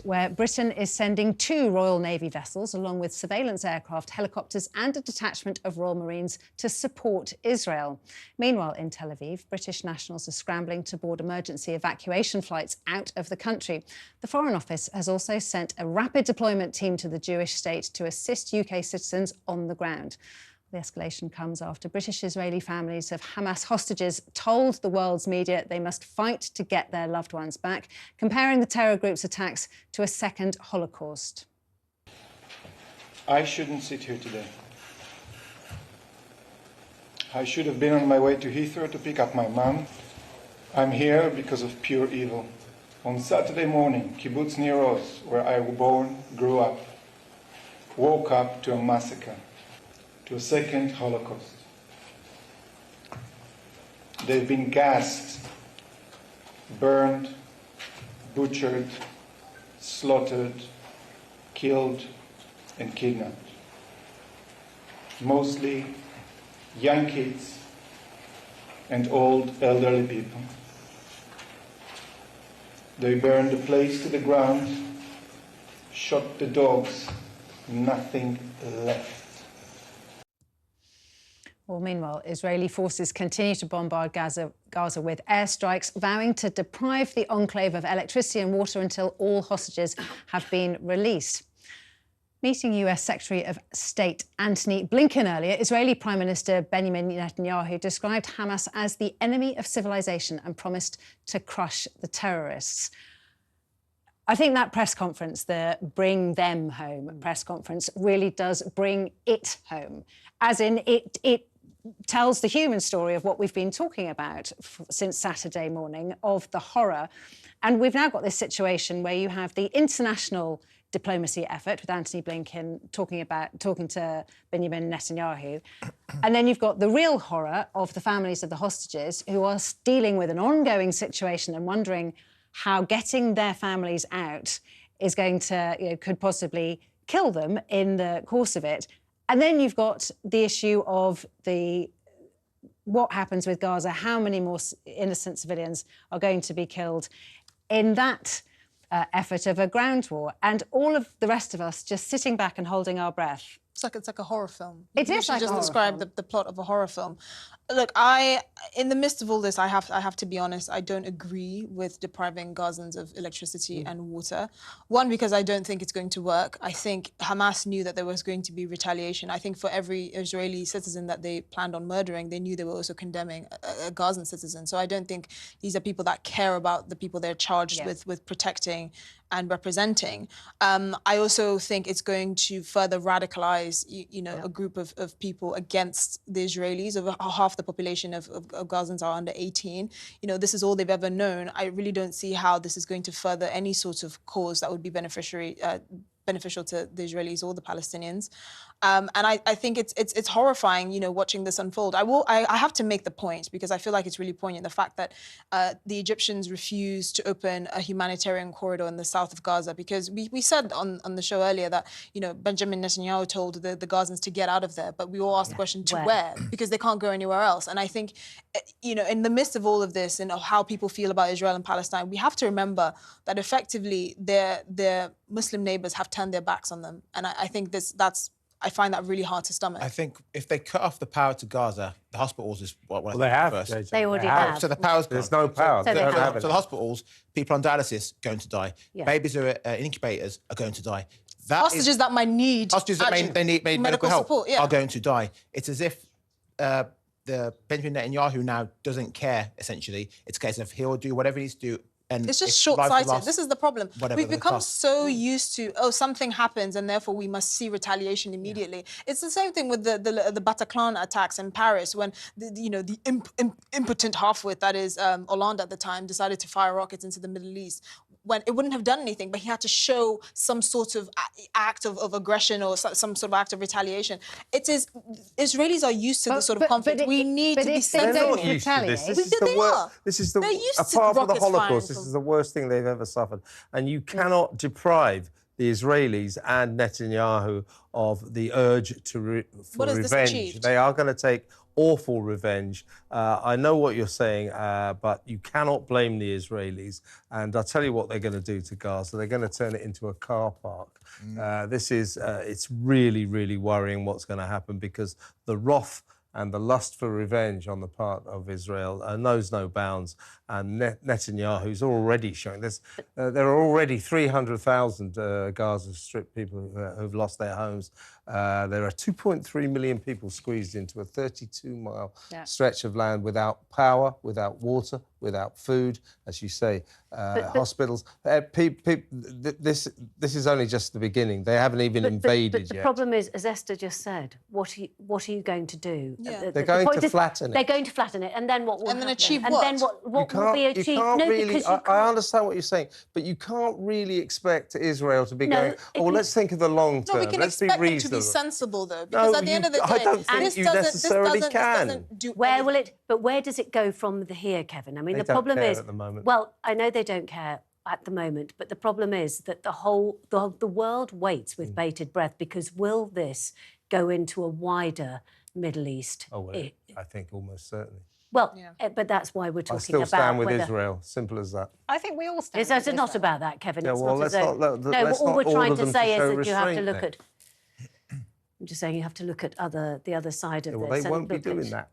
where Britain is sending 2 Royal Navy vessels, along with surveillance aircraft, helicopters and a detachment of Royal Marines to support Israel. Meanwhile, in Tel Aviv, British nationals are scrambling to board emergency evacuation flights out of the country. The Foreign Office has also sent a rapid deployment team to the Jewish state to assist UK citizens on the ground. The escalation comes after British-Israeli families of Hamas hostages told the world's media they must fight to get their loved ones back, comparing the terror group's attacks to a second Holocaust. I shouldn't sit here today. I should have been on my way to Heathrow to pick up my mum. I'm here because of pure evil. On Saturday morning, Kibbutz Nir Oz, where I was born, grew up, woke up to a massacre, to a second Holocaust. They've been gassed, burned, butchered, slaughtered, killed, and kidnapped. Mostly young kids and old elderly people. They burned the place to the ground, shot the dogs, nothing left. Well, meanwhile, Israeli forces continue to bombard Gaza with airstrikes, vowing to deprive the enclave of electricity and water until all hostages have been released. Meeting US Secretary of State Antony Blinken earlier, Israeli Prime Minister Benjamin Netanyahu described Hamas as the enemy of civilization and promised to crush the terrorists. I think that press conference, the Bring Them Home press conference, really does bring it home, as in it tells the human story of what we've been talking about since Saturday morning, of the horror. And we've now got this situation where you have the international diplomacy effort with Antony Blinken talking to Benjamin Netanyahu. And then you've got the real horror of the families of the hostages who are dealing with an ongoing situation and wondering how getting their families out is going to, could possibly kill them in the course of it. And then you've got the issue of what happens with Gaza, how many more innocent civilians are going to be killed in that effort of a ground war, and all of the rest of us just sitting back and holding our breath. It's like a horror film. It is like a horror film. You just described the plot of a horror film. Look, in the midst of all this, I have to be honest, I don't agree with depriving Gazans of electricity and water. One, because I don't think it's going to work. I think Hamas knew that there was going to be retaliation. I think for every Israeli citizen that they planned on murdering, they knew they were also condemning a Gazan citizen. So I don't think these are people that care about the people they're charged with protecting and representing. I also think it's going to further radicalize, a group of people against the Israelis. Over half the population of Gazans are under 18. This is all they've ever known. I really don't see how this is going to further any sort of cause that would be beneficial to the Israelis or the Palestinians. And I think it's horrifying, watching this unfold. I have to make the point, because I feel like it's really poignant, the fact that the Egyptians refused to open a humanitarian corridor in the south of Gaza, because we said on the show earlier that, Benjamin Netanyahu told the Gazans to get out of there, but we all asked the question, to where? Because they can't go anywhere else. And I think, in the midst of all of this and of how people feel about Israel and Palestine, we have to remember that effectively their Muslim neighbours have turned their backs on them. And I think I find that really hard to stomach. I think if they cut off the power to Gaza, the hospitals is what they have. First. They already have. So the power's gone. There's no power. So the hospitals, people on dialysis going to die. Yeah. Babies who are in incubators are going to die. Hostages that might need need medical help support, are going to die. It's as if the Benjamin Netanyahu now doesn't care, essentially. It's a case of he'll do whatever he needs to do. And it's just short-sighted. This is the problem. We've become so used to, something happens and therefore we must see retaliation immediately. Yeah. It's the same thing with the Bataclan attacks in Paris, when the impotent half-wit, that is Hollande at the time, decided to fire rockets into the Middle East, when it wouldn't have done anything, but he had to show some sort of act of aggression or some sort of act of retaliation. It is, Israelis are used to this sort of conflict. We need to be sensitive. This is apart from the Holocaust, this is the worst thing they've ever suffered. And you cannot deprive the Israelis and Netanyahu of the urge for What has this revenge. achieved? They are going to take awful revenge. I know what you're saying, but you cannot blame the Israelis. And I'll tell you what they're going to do to Gaza. They're going to turn it into a car park. It's really, really worrying what's going to happen, because the wrath and the lust for revenge on the part of Israel knows no bounds. And Netanyahu's already showing this. There are already 300,000 Gaza Strip people who've lost their homes. There are 2.3 million people squeezed into a 32-mile stretch of land without power, without water, without food, as you say, hospitals. This is only just the beginning. They haven't even invaded but the yet. problem is, as Esther just said, what are you going to do? Yeah. They're going to flatten it. They're going to flatten it, and then what will And then happen? achieve and what? then what will be achieved? You can't No, really, because you I understand what you're saying, but you can't really expect Israel to be No, going, oh, let's think of the long term. No, we can let's expect be them reasonable. to be sensible, though, because No, at the end of the day, I don't think you necessarily this can. doesn't do Where anything. will it? But where does it go from here, Kevin? I mean, They the don't problem care is at the moment. Well, I know they don't care at the moment, but the problem is that the world waits with bated breath, because will this go into a wider Middle East? Oh, well, I think almost certainly. Well, but that's why we're talking I still about stand with whether... Israel. Simple as that. I think we all stand It's with not Israel. about that, Kevin. Yeah, It's well, not as let's though... not- No, let's all not we're trying order to them say to is show that you have to restraint look then. at... I'm just saying you have to look at the other side of Yeah, well, this. they and won't be look doing at... that.